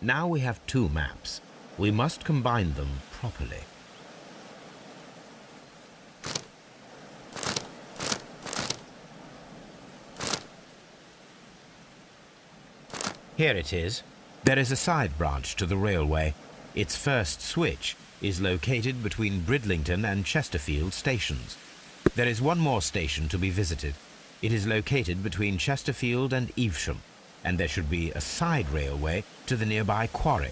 Now we have two maps. We must combine them properly. Here it is. There is a side branch to the railway. Its first switch is located between Bridlington and Chesterfield stations. There is one more station to be visited. It is located between Chesterfield and Evesham, and there should be a side railway to the nearby quarry.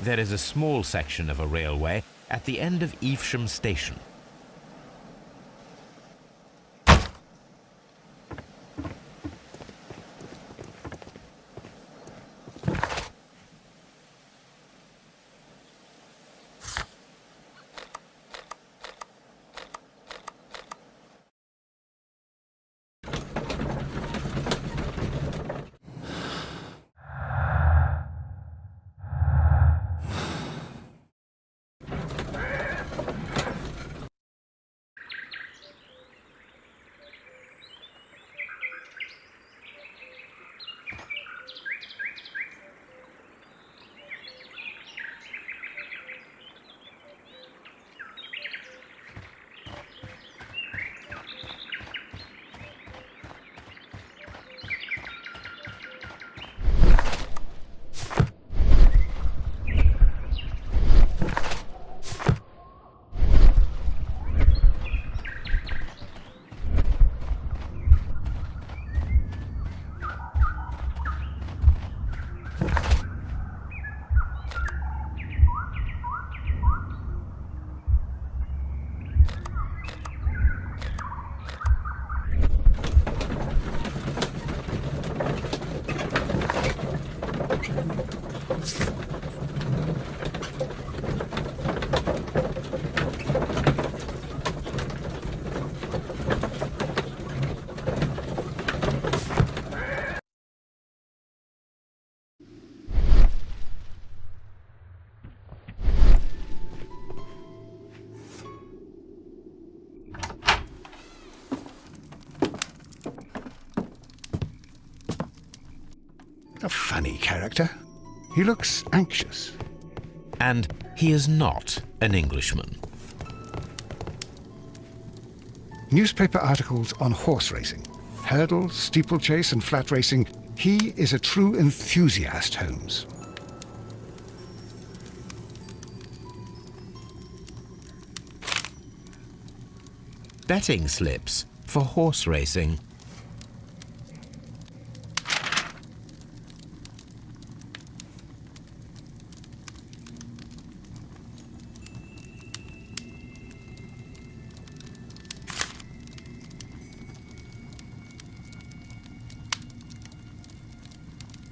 There is a small section of a railway at the end of Evesham station. A funny character. He looks anxious. And he is not an Englishman. Newspaper articles on horse racing. Hurdle, steeplechase and flat racing. He is a true enthusiast, Holmes. Betting slips for horse racing.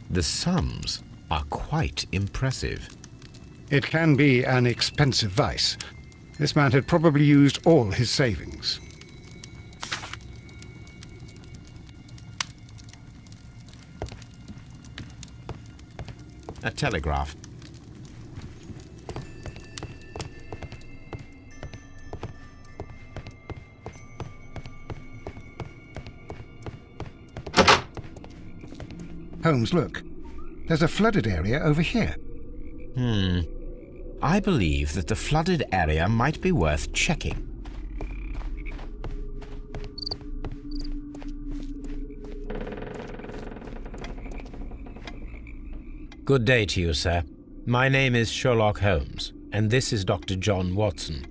The sums are quite impressive. It can be an expensive vice. This man had probably used all his savings. A telegraph. Holmes, look. There's a flooded area over here. I believe that the flooded area might be worth checking. Good day to you, sir. My name is Sherlock Holmes, and this is Dr. John Watson.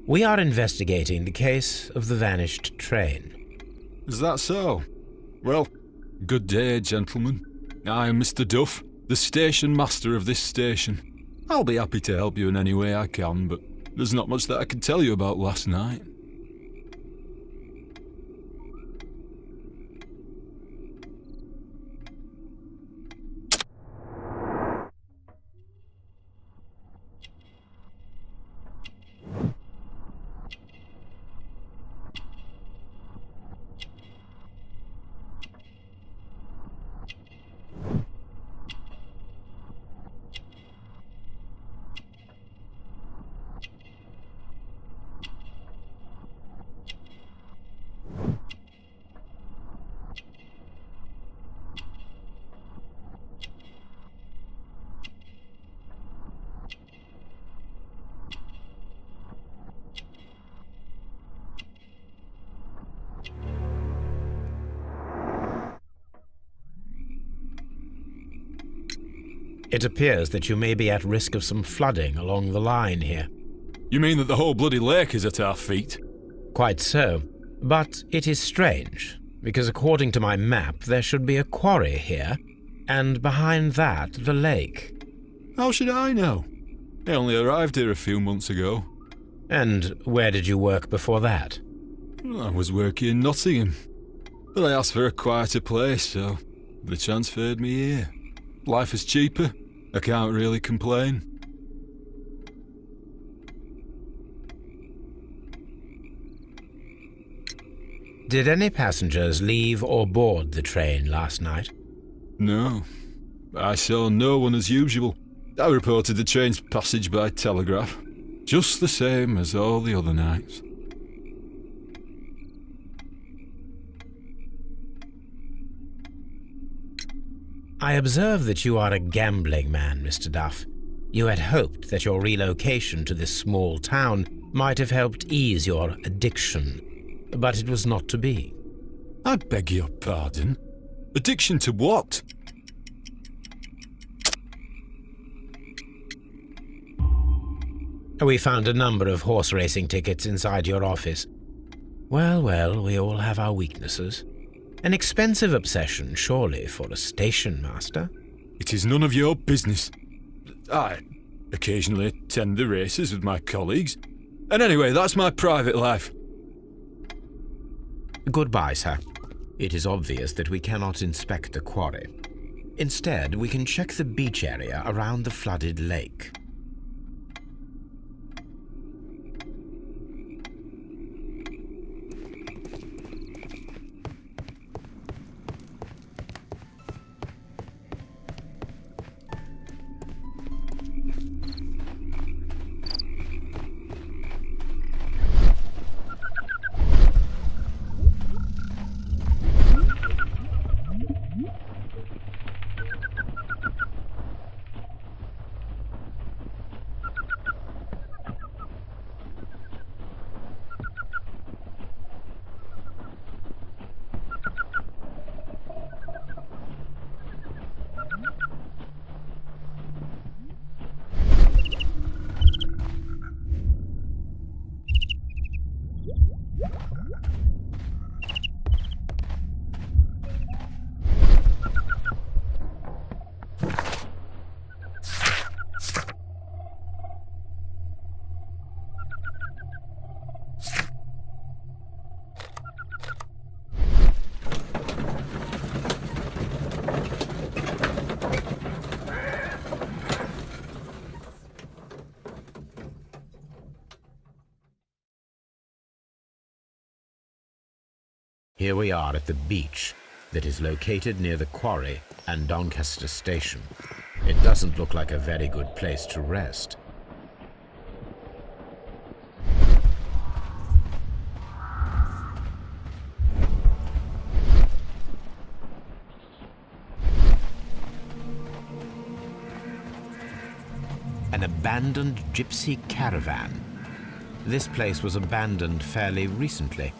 We are investigating the case of the vanished train. Is that so? Well, good day, gentlemen. I am Mr. Duff, the station master of this station. I'll be happy to help you in any way I can, but there's not much that I can tell you about last night. It appears that you may be at risk of some flooding along the line here. You mean that the whole bloody lake is at our feet? Quite so. But it is strange, because according to my map, there should be a quarry here, and behind that, the lake. How should I know? I only arrived here a few months ago. And where did you work before that? I was working in Nottingham, but I asked for a quieter place, so they transferred me here. Life is cheaper. I can't really complain. Did any passengers leave or board the train last night? No. I saw no one as usual. I reported the train's passage by telegraph, just the same as all the other nights. I observe that you are a gambling man, Mr. Duff. You had hoped that your relocation to this small town might have helped ease your addiction, but it was not to be. I beg your pardon? Addiction to what? We found a number of horse racing tickets inside your office. Well, we all have our weaknesses. An expensive obsession, surely, for a station master. It is none of your business. I occasionally attend the races with my colleagues. And anyway, that's my private life. Goodbye, sir. It is obvious that we cannot inspect the quarry. Instead, we can check the beach area around the flooded lake. Here we are at the beach that is located near the quarry and Doncaster Station. It doesn't look like a very good place to rest. An abandoned gypsy caravan. This place was abandoned fairly recently.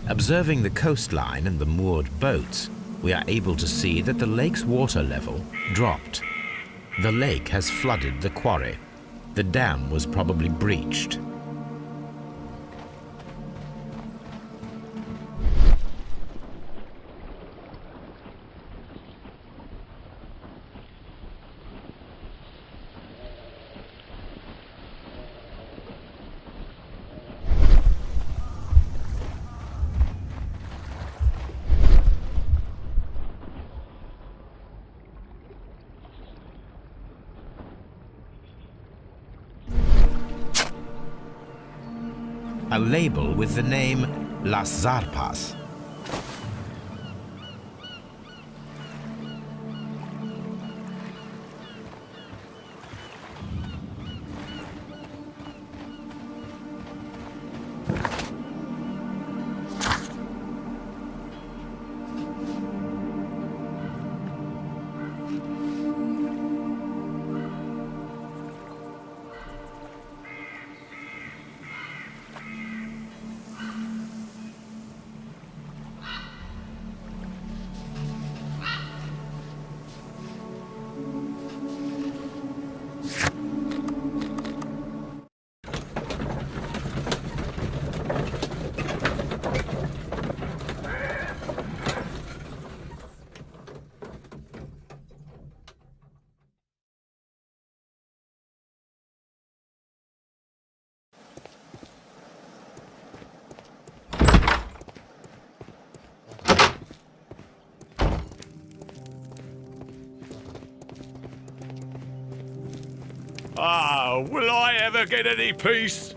Observing the coastline and the moored boats, we are able to see that the lake's water level dropped. The lake has flooded the quarry. The dam was probably breached. A label with the name Las Zarpas. Ah, will I ever get any peace?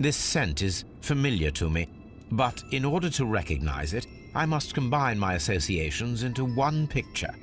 This scent is familiar to me, but in order to recognize it, I must combine my associations into one picture.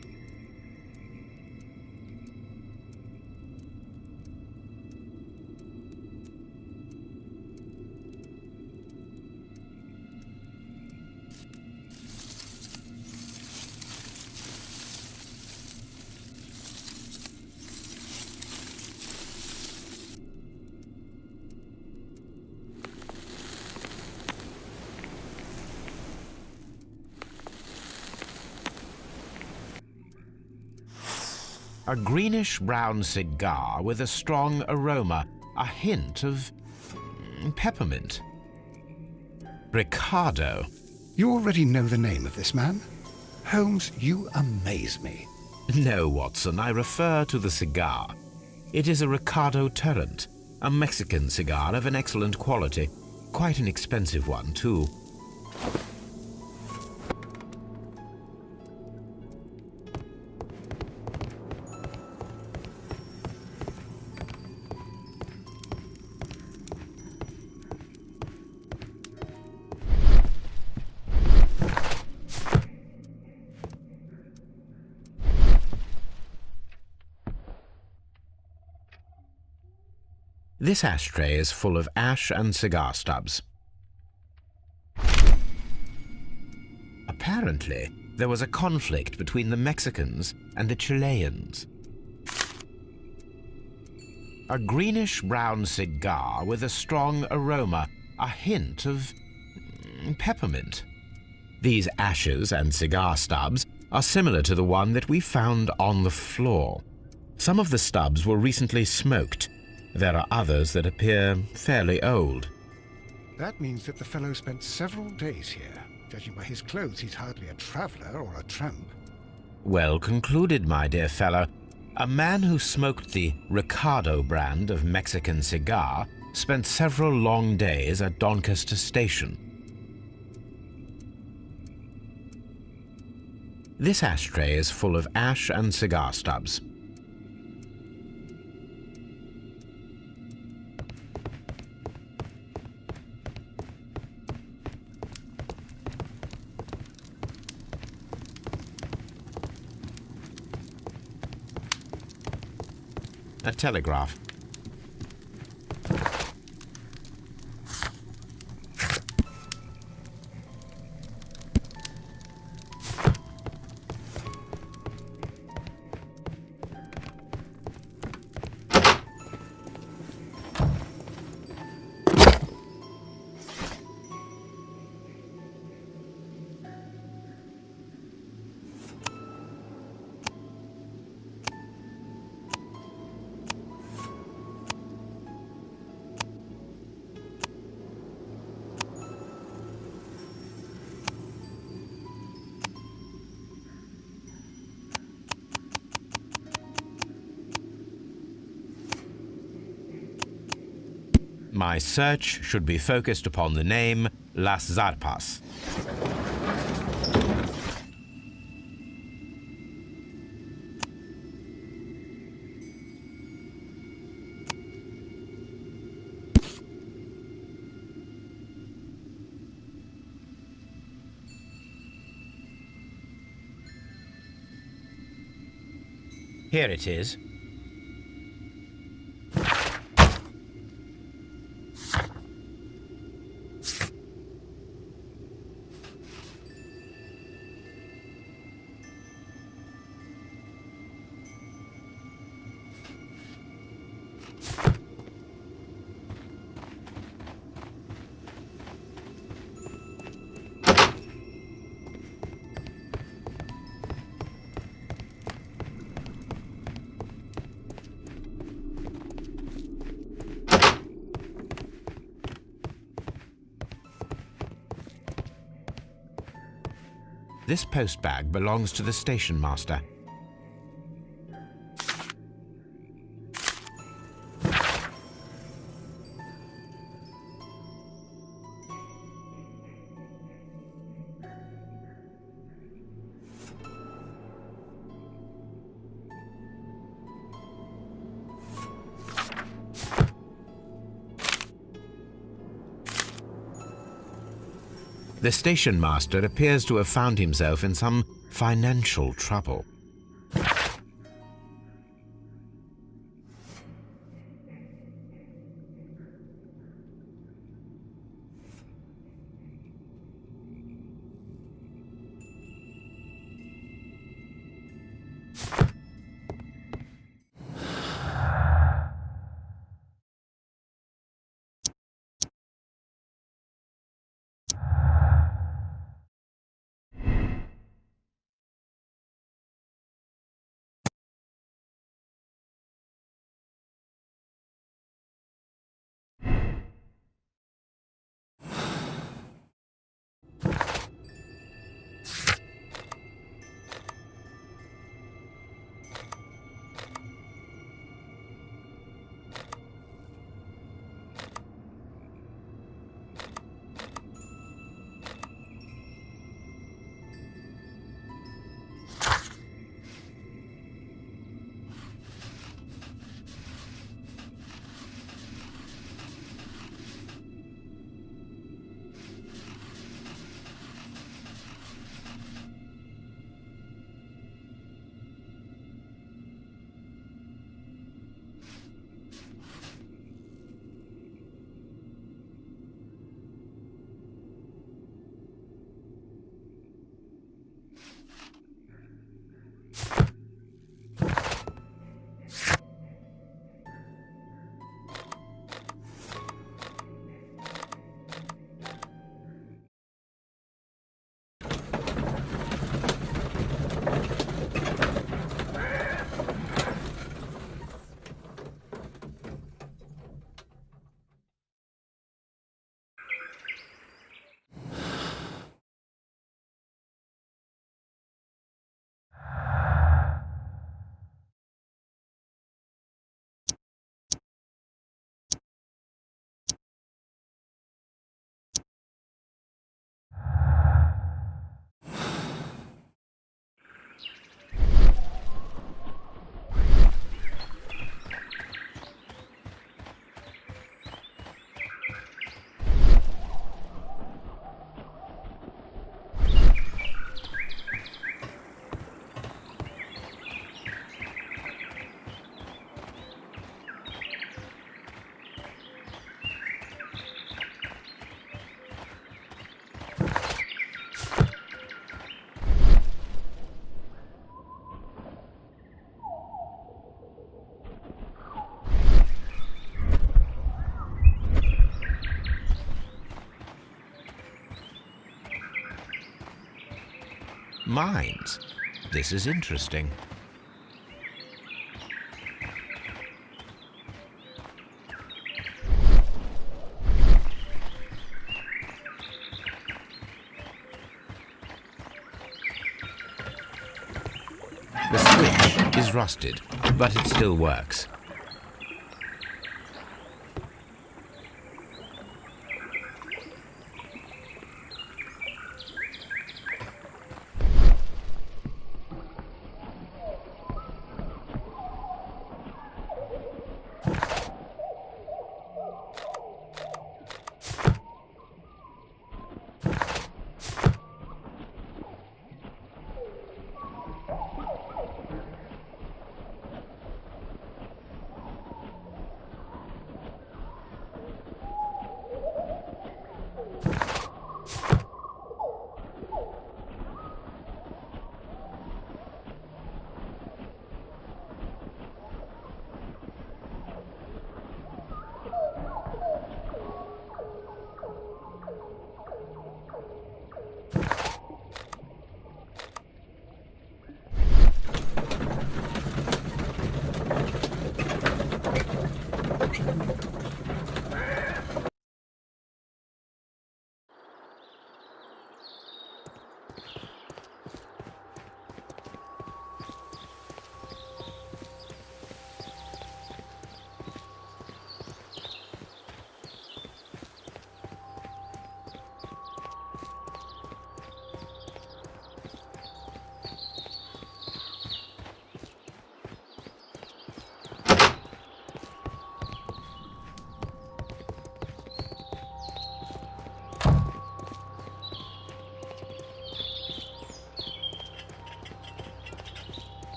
A greenish-brown cigar with a strong aroma, a hint of peppermint. Ricardo. You already know the name of this man? Holmes, you amaze me. No, Watson, I refer to the cigar. It is a Ricardo Turrent, a Mexican cigar of an excellent quality. Quite an expensive one, too. This ashtray is full of ash and cigar stubs. Apparently, there was a conflict between the Mexicans and the Chileans. A greenish-brown cigar with a strong aroma, a hint of peppermint. These ashes and cigar stubs are similar to the one that we found on the floor. Some of the stubs were recently smoked. There are others that appear fairly old. That means that the fellow spent several days here. Judging by his clothes, he's hardly a traveler or a tramp. Well concluded, my dear fellow. A man who smoked the Ricardo brand of Mexican cigar spent several long days at Doncaster Station. This ashtray is full of ash and cigar stubs. A telegraph. My search should be focused upon the name Las Zarpas. Here it is. This post bag belongs to the station master. The station master appears to have found himself in some financial trouble. Mines. This is interesting. The switch is rusted, but it still works.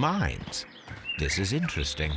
mines. This is interesting.